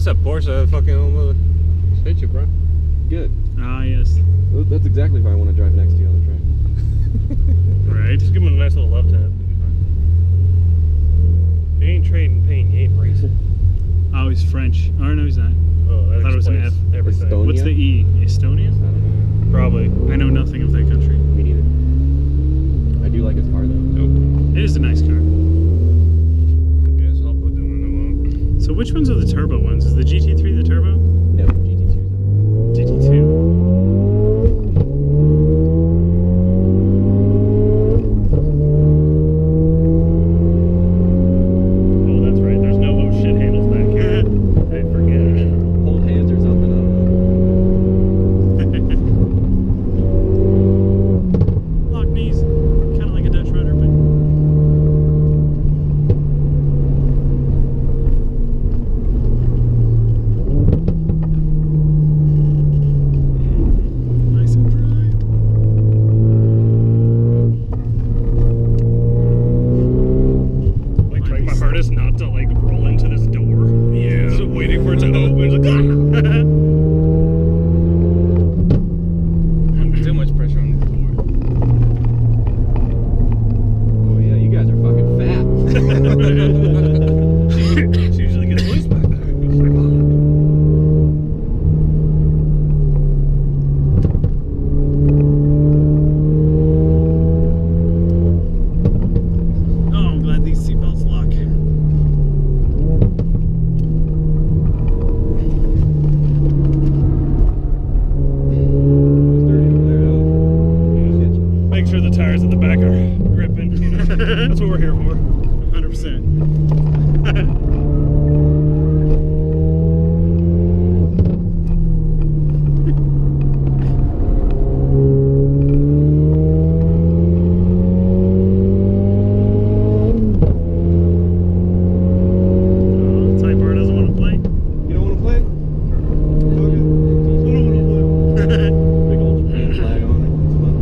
that's a Porsche fucking almost hit you, bro. Good. Ah, yes. Well, that's exactly who I want to drive next to you on the track. Right. Just give him a nice little love tap. He ain't trading paint, he ain't racing. Oh, he's French. Oh, no, he's not. Oh, that I thought it was an explains F. everything. Estonia? What's the E? Estonia? I don't know. Probably. I know nothing of that country. Me neither. I do like his car though. Nope. It is a nice car. Yes, I'll put the window up. So which ones are the turbo ones? Is the GT3 the turbo? No, GT2's GT2. Oh, that's right. There's no little shit handles back here. I forget. hold hands or something. I don't know. Lock knees. Kind of like a Dutch rudder, but... Nice and dry. Like trying my hardest not to like roll into this door. Yeah. Just waiting for it to open. It's like, Too much pressure on the door. Oh yeah, you guys are fucking fat. she usually gets loose back there. It's like, oh. Oh, I'm glad these seatbelts lock. It's dirty over there though. Make sure the tires at the back are gripping. You know, that's what we're here for. 100%. Type R doesn't want to play. You don't want to play? Okay. Big old Japan flag on it. It's fun.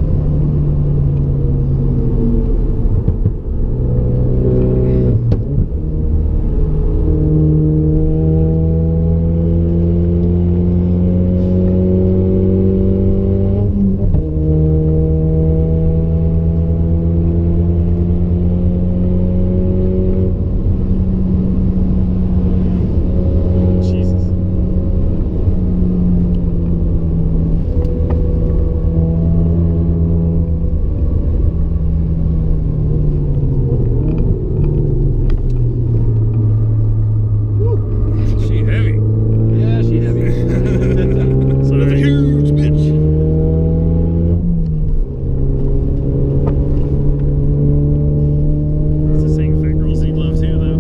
Jesus. She heavy. Yeah, she heavy. So That's a huge bitch. it's the same fat girls need love too, though.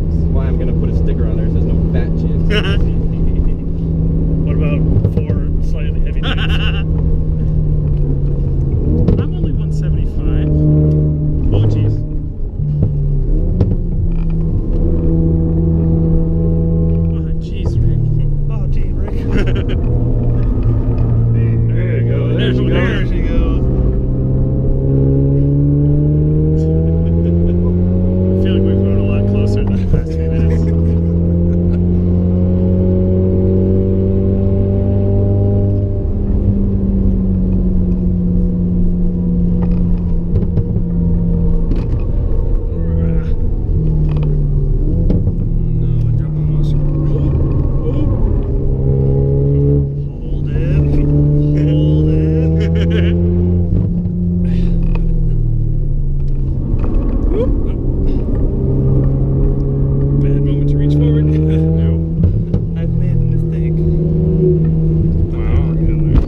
This is why I'm gonna put a sticker on there that says no fat chicks. What about 4 slightly heavy dudes? I'm only 175. Oh, jeez. Oh, jeez, Rick. Oh, gee, Rick. There you go. There she There goes. she goes. I feel like we've grown a lot closer than the past few minutes. No, I dropped my muscle. Hold it. Hold it. Bad moment to reach forward. Nope. I've made a mistake. Wow, we're getting there.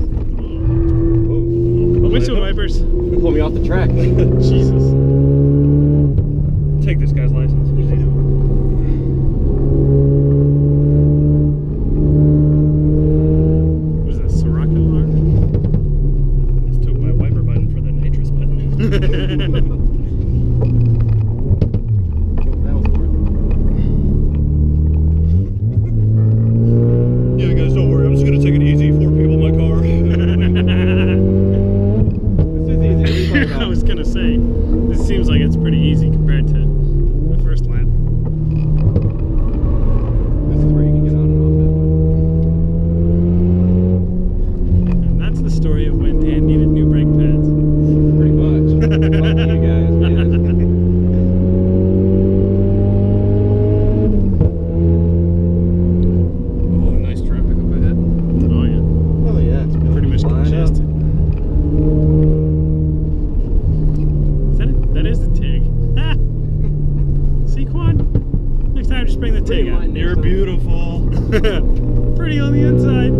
Whoa. Windshield wipers. Pull me off the track. Jesus. Take this guy's license. What is that, Sirocco alarm? Just took my wiper button for the nitrous button. That was worth it. Yeah, guys, don't worry. I'm just gonna take it easy. 4 people in my car. This is easy. What are you talking I about? was gonna say, this seems like it's pretty easy compared to the first lap. This is time, just bring the TIG out. You're beautiful. Pretty on the inside.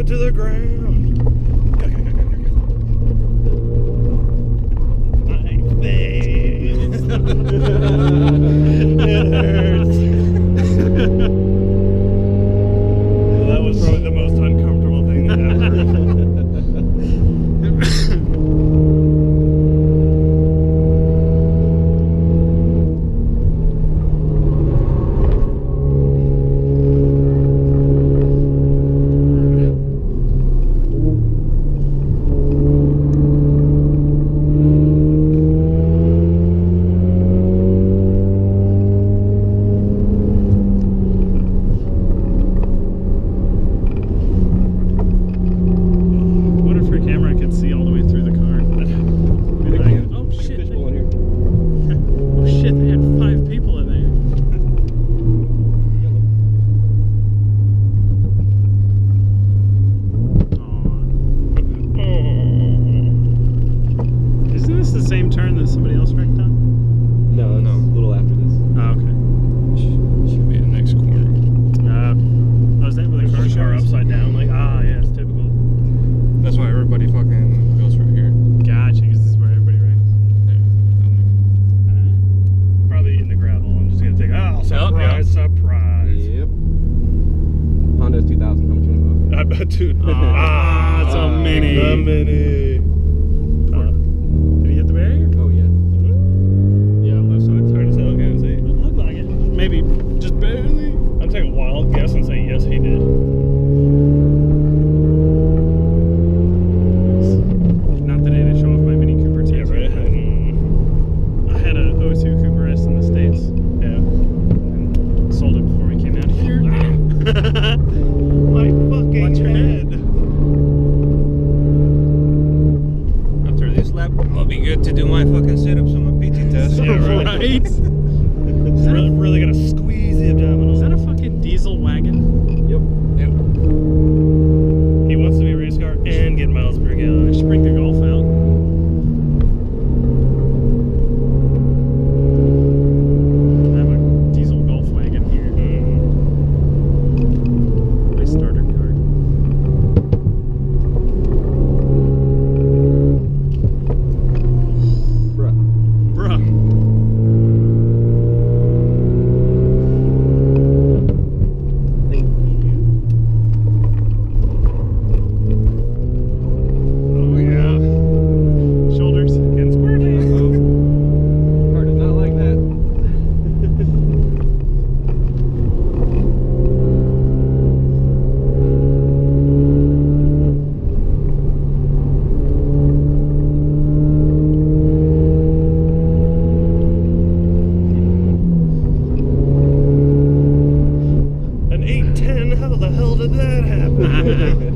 To the ground. My face. It hurts. Well, that was probably the most uncomfortable thing ever. Dude. It's a mini. The mini. Did he hit the barrier? Oh, yeah. Yeah, left side. It's hard to tell, can't see. Doesn't look like it. Maybe just barely. I'm taking a wild guess and say yes, he did. Not the day to show off my Mini Cooper T. Yeah, right. I had a 02 Cooper S in the States. Yeah. And sold it before we came out here. My fucking head. After this lap, I'll be good to do my fucking sit-ups on my PT test. Yeah, right. Really gonna squeeze the abdominals. Is that a fucking diesel wagon? Yep. He wants to be a race car and get miles per gallon. I should bring the Golf out. I have a diesel Golf wagon here. My starter car. Bruh. How the hell did that happen?